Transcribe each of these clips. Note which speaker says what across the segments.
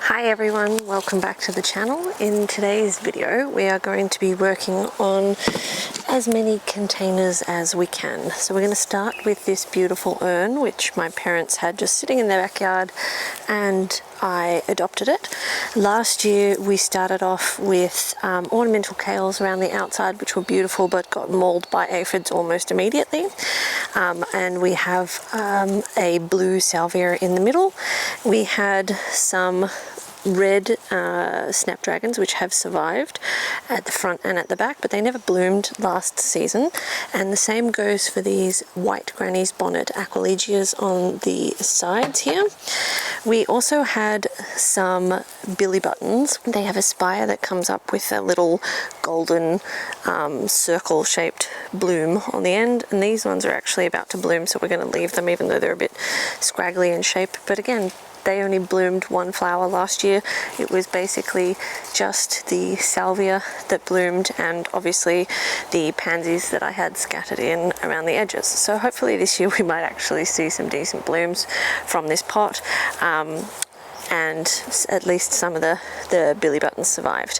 Speaker 1: Hi everyone, welcome back to the channel. In today's video we are going to be working on as many containers as we can. So we're going to start with this beautiful urn which my parents had just sitting in their backyard and I adopted it. Last year we started off with ornamental kales around the outside which were beautiful but got mauled by aphids almost immediately. And we have a blue salvia in the middle. We had some red snapdragons which have survived at the front and at the back, but they never bloomed last season. And the same goes for these white granny's bonnet aquilegias on the sides here. We also had some billy buttons. They have a spire that comes up with a little golden circle shaped bloom on the end, and these ones are actually about to bloom, so we're going to leave them even though they're a bit scraggly in shape. But again, they only bloomed one flower last year. It was basically just the salvia that bloomed and obviously the pansies that I had scattered in around the edges. So hopefully this year we might actually see some decent blooms from this pot. And at least some of the billy buttons survived.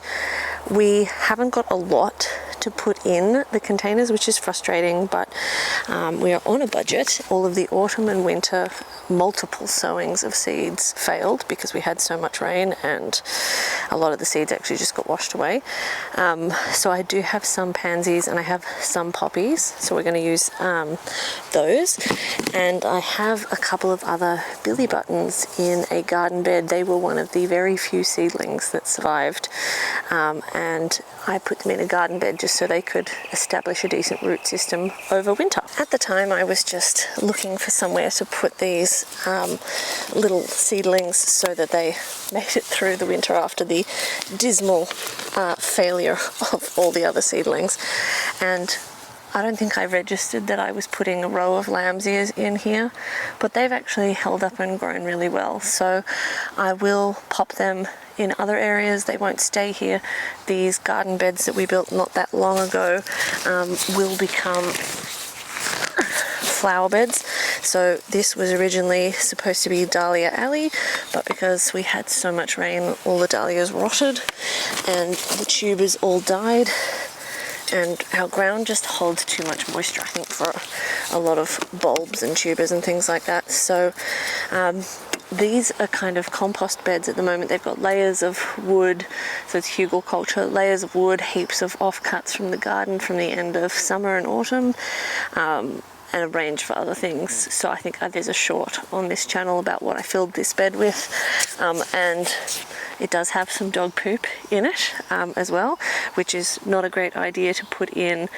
Speaker 1: We haven't got a lot to put in the containers, which is frustrating, but we are on a budget. All of the autumn and winter multiple sowings of seeds failed because we had so much rain and a lot of the seeds actually just got washed away. So I do have some pansies and I have some poppies, so we're going to use those. And I have a couple of other billy buttons in a garden bed. They were one of the very few seedlings that survived, and I put them in a garden bed just so they could establish a decent root system over winter. At the time I was just looking for somewhere to put these little seedlings so that they made it through the winter after the dismal failure of all the other seedlings. And I don't think I registered that I was putting a row of lamb's ears in here, but they've actually held up and grown really well. So I will pop them in other areas. They won't stay here. These garden beds that we built not that long ago will become flower beds. So this was originally supposed to be Dahlia Alley, but because we had so much rain, all the dahlias rotted and the tubers all died. And our ground just holds too much moisture, I think, for a lot of bulbs and tubers and things like that. So these are kind of compost beds at the moment. They've got layers of wood, so it's hugelkultur, layers of wood, heaps of offcuts from the garden from the end of summer and autumn, and a range for other things. So I think there's a short on this channel about what I filled this bed with, and it does have some dog poop in it as well, which is not a great idea to put in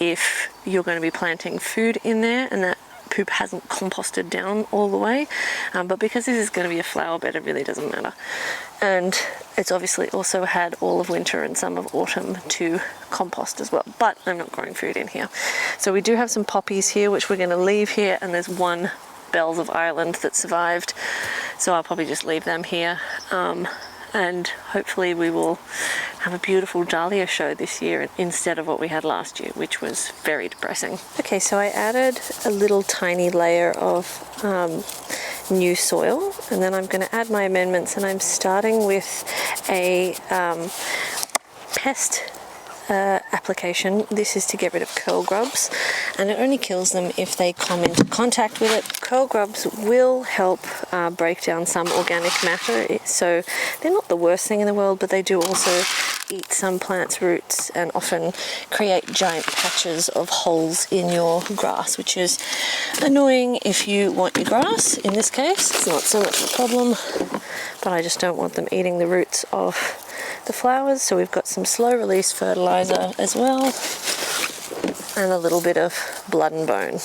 Speaker 1: if you're going to be planting food in there and that poop hasn't composted down all the way. But because this is going to be a flower bed, it really doesn't matter. And it's obviously also had all of winter and some of autumn to compost as well, but I'm not growing food in here. So we do have some poppies here which we're going to leave here, and there's one Bells of Ireland that survived, so I'll probably just leave them here. And hopefully we will have a beautiful dahlia show this year instead of what we had last year, which was very depressing. Okay, so I added a little tiny layer of new soil, and then I'm going to add my amendments, and I'm starting with a pest application. This is to get rid of curl grubs, and it only kills them if they come into contact with it. Curl grubs will help break down some organic matter, so they're not the worst thing in the world, but they do also eat some plants' roots and often create giant patches of holes in your grass, which is annoying if you want your grass. In this case, it's not so much a problem, but I just don't want them eating the roots of the flowers. So we've got some slow release fertilizer as well, and a little bit of blood and bone.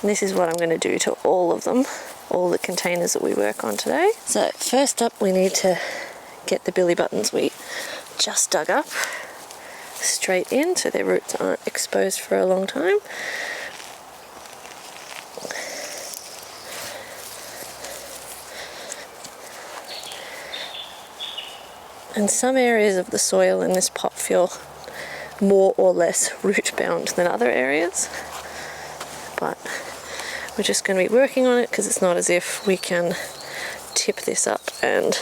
Speaker 1: And this is what I'm going to do to all of them, all the containers that we work on today. So first up, we need to get the billy buttons we just dug up straight in so their roots aren't exposed for a long time. And some areas of the soil in this pot feel more or less root bound than other areas, but we're just going to be working on it because it's not as if we can tip this up and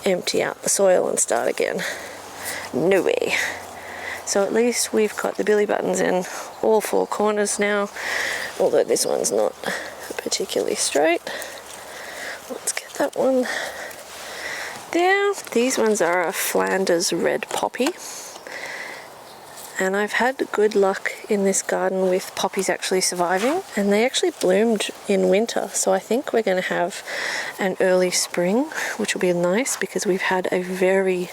Speaker 1: empty out the soil and start again. No way. So at least we've got the billy buttons in all four corners now, although this one's not particularly straight. Let's get that one there. These ones are a Flanders red poppy. And I've had good luck in this garden with poppies actually surviving, and they actually bloomed in winter, so I think we're going to have an early spring, which will be nice because we've had a very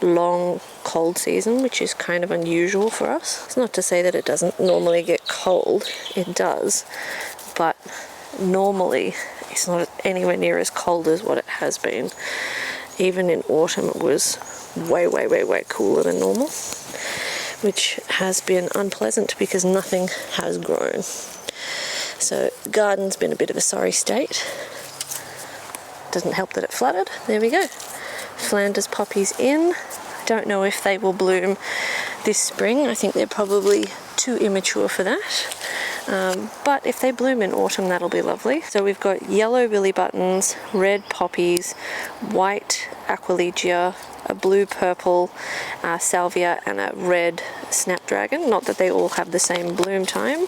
Speaker 1: long cold season, which is kind of unusual for us. It's not to say that it doesn't normally get cold, it does, but normally it's not anywhere near as cold as what it has been. Even in autumn it was way cooler than normal, which has been unpleasant because nothing has grown. So the garden's been a bit of a sorry state. Doesn't help that it flooded. There we go. Flanders poppies in. Don't know if they will bloom this spring. I think they're probably too immature for that. But if they bloom in autumn, that'll be lovely. So we've got yellow billy buttons, red poppies, white aquilegia, a blue purple salvia, and a red snapdragon. Not that they all have the same bloom time,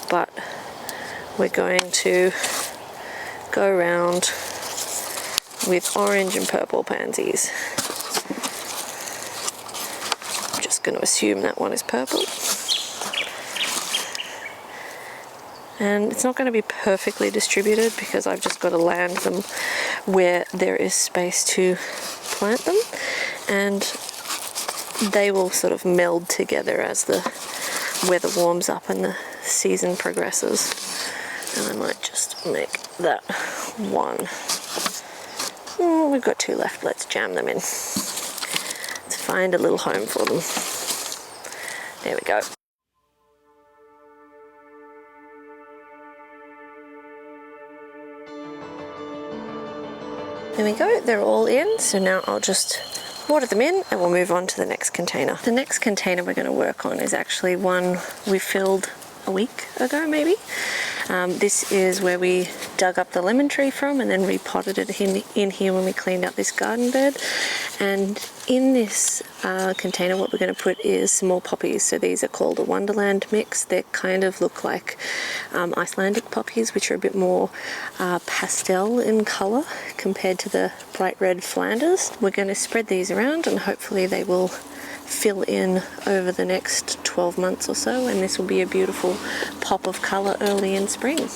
Speaker 1: but we're going to go around with orange and purple pansies. I'm just going to assume that one is purple. And it's not going to be perfectly distributed because I've just got to land them where there is space to plant them, and they will sort of meld together as the weather warms up and the season progresses. And I might just make that one. We've got two left, let's jam them in. Let's find a little home for them. There we go. There we go, they're all in, so now I'll just water them in and we'll move on to the next container. The next container we're going to work on is actually one we filled a week ago maybe. This is where we dug up the lemon tree from and then repotted it in here when we cleaned out this garden bed. And in this container what we're going to put is some more poppies. So these are called a Wonderland mix. They kind of look like Icelandic poppies, which are a bit more pastel in colour compared to the bright red Flanders. We're going to spread these around and hopefully they will fill in over the next 12 months or so, and this will be a beautiful pop of colour early in spring.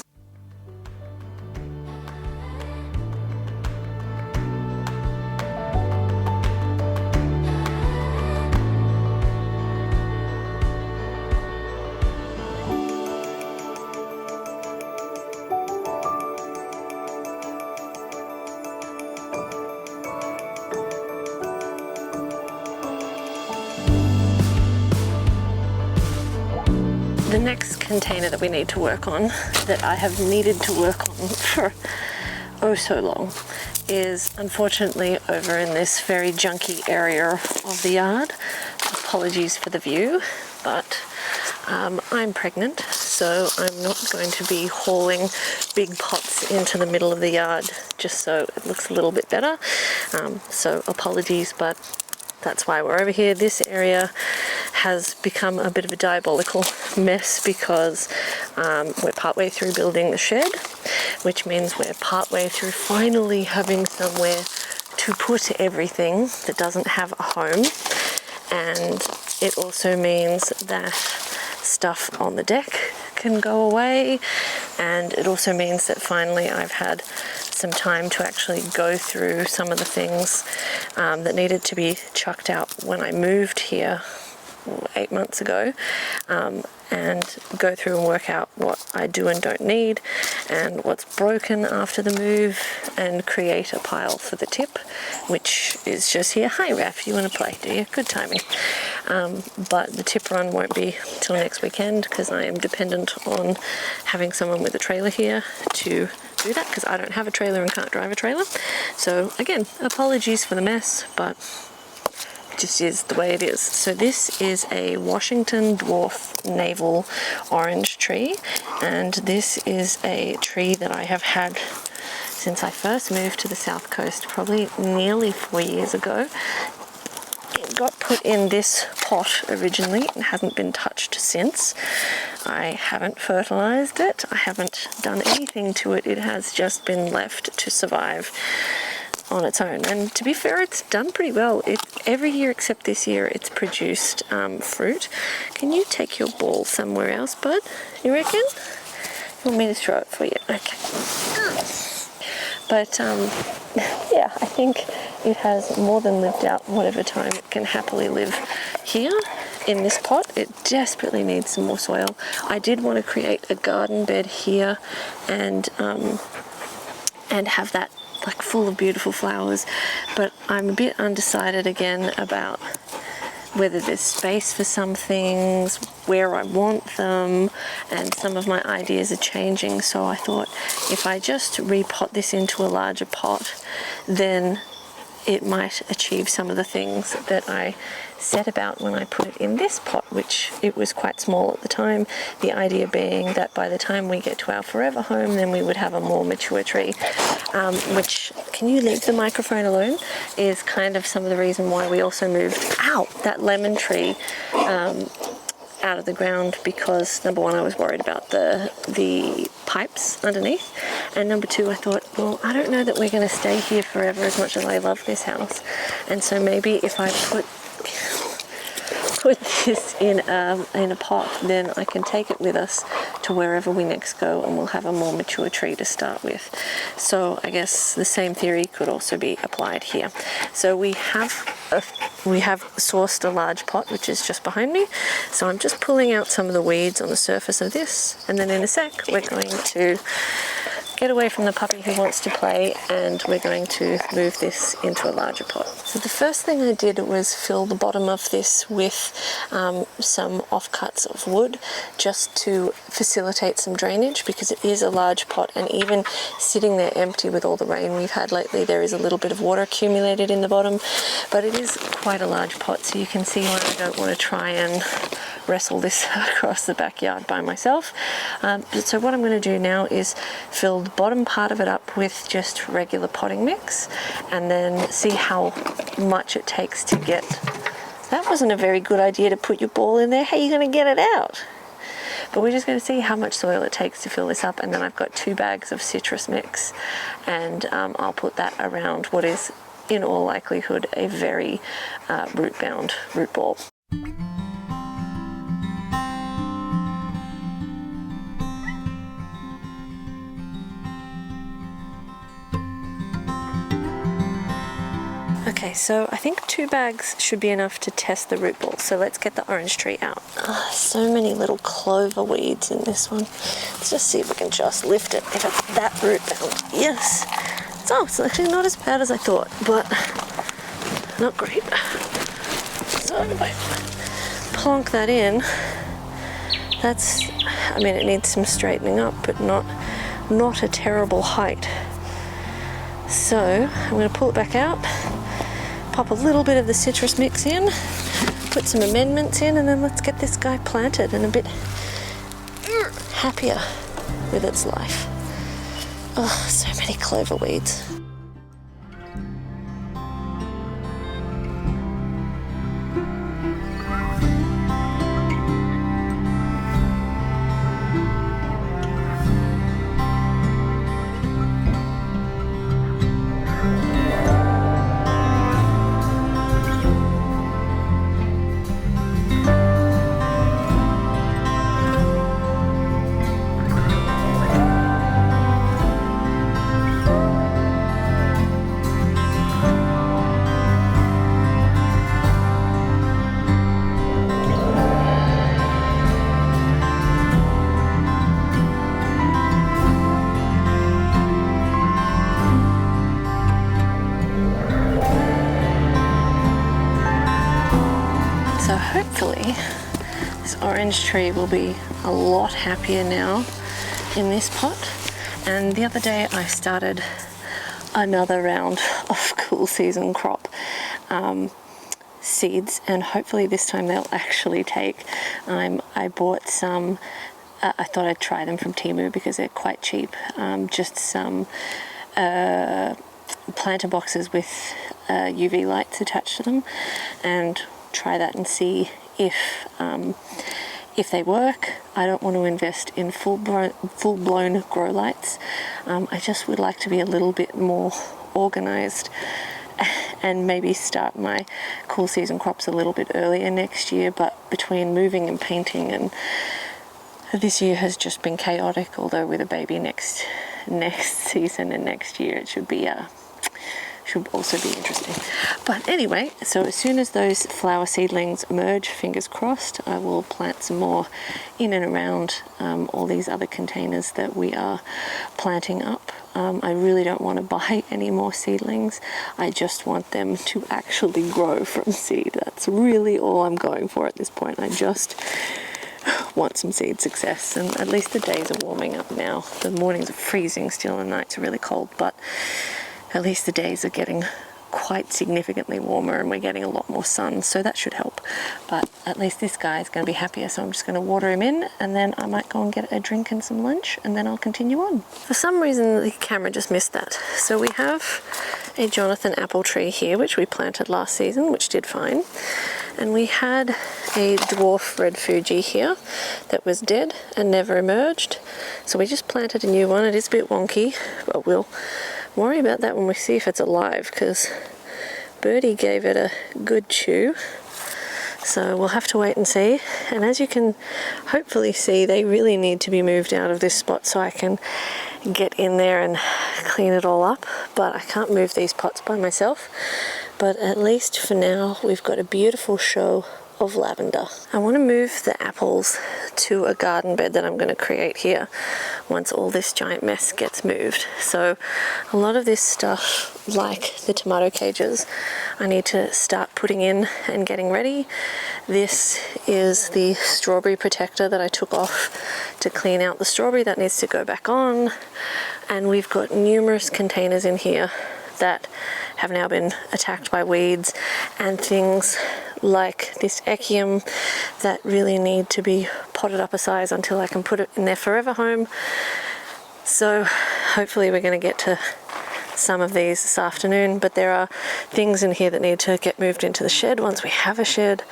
Speaker 1: The next container that we need to work on, that I have needed to work on for oh so long, is unfortunately over in this very junky area of the yard. Apologies for the view, but I'm pregnant, so I'm not going to be hauling big pots into the middle of the yard just so it looks a little bit better. So apologies, but that's why we're over here. This area has become a bit of a diabolical mess because we're partway through building the shed, which means we're partway through finally having somewhere to put everything that doesn't have a home. And it also means that stuff on the deck can go away, and it also means that finally I've had some time to actually go through some of the things that needed to be chucked out when I moved here 8 months ago, and go through and work out what I do and don't need and what's broken after the move, and create a pile for the tip, which is just here. Hi Raph, you want to play, do you? Good timing. But the tip run won't be till next weekend because I am dependent on having someone with a trailer here to do that, because I don't have a trailer and can't drive a trailer. So again, apologies for the mess, but it just is the way it is. So this is a Washington dwarf navel orange tree, and this is a tree that I have had since I first moved to the south coast, probably nearly 4 years ago. It got put in this pot originally and hasn't been touched since. I haven't fertilized it. I haven't done anything to it. It has just been left to survive on its own. And to be fair, it's done pretty well. Every year except this year, it's produced fruit. Can you take your ball somewhere else, bud? You reckon? You want me to throw it for you? Okay. But yeah, I think it has more than lived out whatever time it can happily live here in this pot. It desperately needs some more soil. I did want to create a garden bed here and have that like full of beautiful flowers, but I'm a bit undecided again about whether there's space for some things, where I want them, and some of my ideas are changing. So I thought if I just repot this into a larger pot, then it might achieve some of the things that I set about when I put it in this pot, which it was quite small at the time. The idea being that by the time we get to our forever home, then we would have a more mature tree, which, can you leave the microphone alone, is kind of some of the reason why we also moved that lemon tree out of the ground, because number one, I was worried about the pipes underneath, and number two, I thought, well, I don't know that we're going to stay here forever as much as I love this house, and so maybe if I put this in a pot, then I can take it with us to wherever we next go, and we'll have a more mature tree to start with. So I guess the same theory could also be applied here. So we have sourced a large pot, which is just behind me. So I'm just pulling out some of the weeds on the surface of this, and then in a sec we're going to get away from the puppy who wants to play, and we're going to move this into a larger pot. So the first thing I did was fill the bottom of this with some offcuts of wood, just to facilitate some drainage, because it is a large pot, and even sitting there empty with all the rain we've had lately, there is a little bit of water accumulated in the bottom, but it is quite a large pot, so you can see why I don't want to try and wrestle this across the backyard by myself. So what I'm going to do now is fill the bottom part of it up with just regular potting mix, and then see how much it takes to get... That wasn't a very good idea to put your ball in there. How are you going to get it out? But we're just going to see how much soil it takes to fill this up, and then I've got 2 bags of citrus mix, and I'll put that around what is in all likelihood a very root-bound root ball. Okay, so I think 2 bags should be enough to test the root ball. So let's get the orange tree out. Oh, so many little clover weeds in this one. Let's just see if we can just lift it, if it's that root bound. Yes. Oh, it's actually not as bad as I thought, but not great. So if I plonk that in, I mean, it needs some straightening up, but not a terrible height. So I'm going to pull it back out, pop a little bit of the citrus mix in, put some amendments in, and then let's get this guy planted and a bit happier with its life. Oh, so many clover weeds. So hopefully this orange tree will be a lot happier now in this pot. And the other day I started another round of cool season crop seeds, and hopefully this time they'll actually take. I bought some, I thought I'd try them from Temu because they're quite cheap, just some planter boxes with UV lights attached to them and try that and see if they work. I don't want to invest in full-blown grow lights. I just would like to be a little bit more organized and maybe start my cool season crops a little bit earlier next year, but between moving and painting, and this year has just been chaotic, although with a baby next season and next year it should also be interesting. But anyway, so as soon as those flower seedlings emerge, fingers crossed, I will plant some more in and around all these other containers that we are planting up. I really don't want to buy any more seedlings. I just want them to actually grow from seed. That's really all I'm going for at this point. I just want some seed success, and at least the days are warming up now. The mornings are freezing still and the nights are really cold, but at least the days are getting quite significantly warmer and we're getting a lot more sun, so that should help. But at least this guy is going to be happier, so I'm just going to water him in, and then I might go and get a drink and some lunch, and then I'll continue on. For some reason the camera just missed that. So we have a Jonathan apple tree here which we planted last season, which did fine, and we had a dwarf red Fuji here that was dead and never emerged, so we just planted a new one. It is a bit wonky, but we'll worry about that when we see if it's alive, because Birdie gave it a good chew, so we'll have to wait and see. And as you can hopefully see, they really need to be moved out of this spot so I can get in there and clean it all up, but I can't move these pots by myself. But at least for now we've got a beautiful show of lavender. I want to move the apples to a garden bed that I'm going to create here once all this giant mess gets moved. So a lot of this stuff, like the tomato cages, I need to start putting in and getting ready. This is the strawberry protector that I took off to clean out the strawberry. That needs to go back on, and we've got numerous containers in here that have now been attacked by weeds, and things like this echium that really need to be potted up a size until I can put it in their forever home. So hopefully we're going to get to some of these this afternoon, but there are things in here that need to get moved into the shed once we have a shed,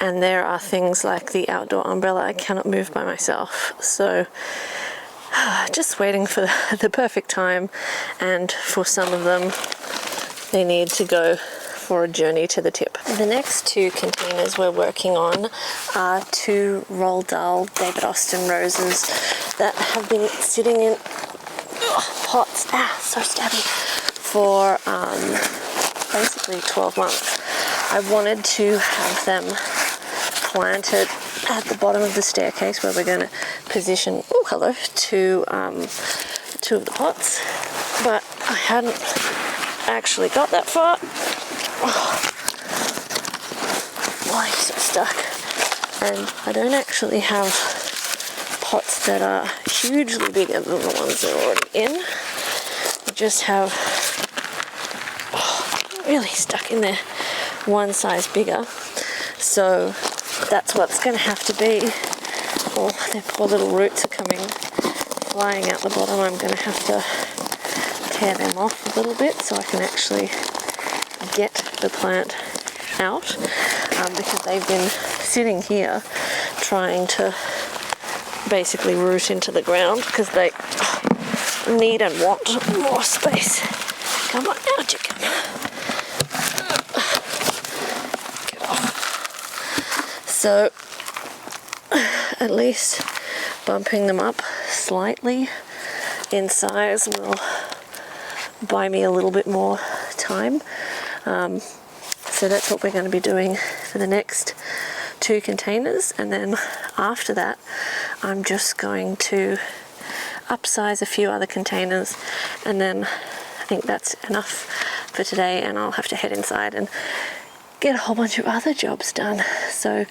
Speaker 1: and there are things like the outdoor umbrella I cannot move by myself. So just waiting for the perfect time, and for some of them they need to go for a journey to the tip. The next two containers we're working on are two Roald Dahl David Austin roses that have been sitting in pots, so stabby, for basically 12 months. I wanted to have them planted at the bottom of the staircase where we're going to position two of the pots, but I hadn't actually got that far. Why is it stuck? And I don't actually have pots that are hugely bigger than the ones that are already in. I just have really stuck in there one size bigger, so that's what's going to have to be. Oh, their poor little roots are coming flying out the bottom. I'm going to have to tear them off a little bit so I can actually get the plant out, because they've been sitting here trying to basically root into the ground because they need and want more space. Come on, out you come. Get off. So at least bumping them up slightly in size will buy me a little bit more time. So that's what we're going to be doing for the next two containers, and then after that I'm just going to upsize a few other containers, and then I think that's enough for today, and I'll have to head inside and get a whole bunch of other jobs done. So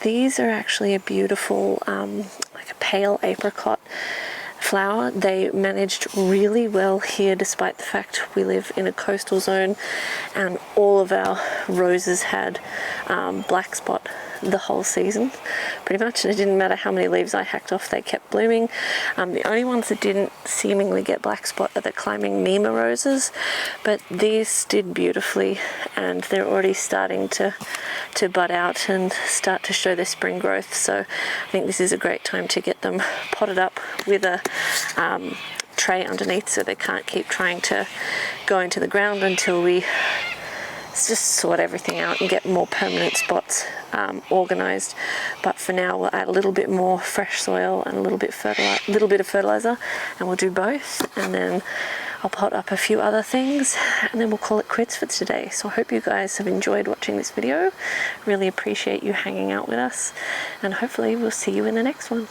Speaker 1: these are actually a beautiful like a pale apricot flower. They managed really well here despite the fact we live in a coastal zone, and all of our roses had black spot the whole season pretty much, and it didn't matter how many leaves I hacked off, they kept blooming. The only ones that didn't seemingly get black spot are the climbing Mima roses, but these did beautifully, and they're already starting to bud out and start to show their spring growth. So I think this is a great time to get them potted up with a tray underneath, so they can't keep trying to go into the ground until we just sort everything out and get more permanent spots organised. But for now we'll add a little bit more fresh soil and a little bit of fertilizer, and we'll do both, and then I'll pot up a few other things, and then we'll call it quits for today. So I hope you guys have enjoyed watching this video. Really appreciate you hanging out with us, and hopefully we'll see you in the next one.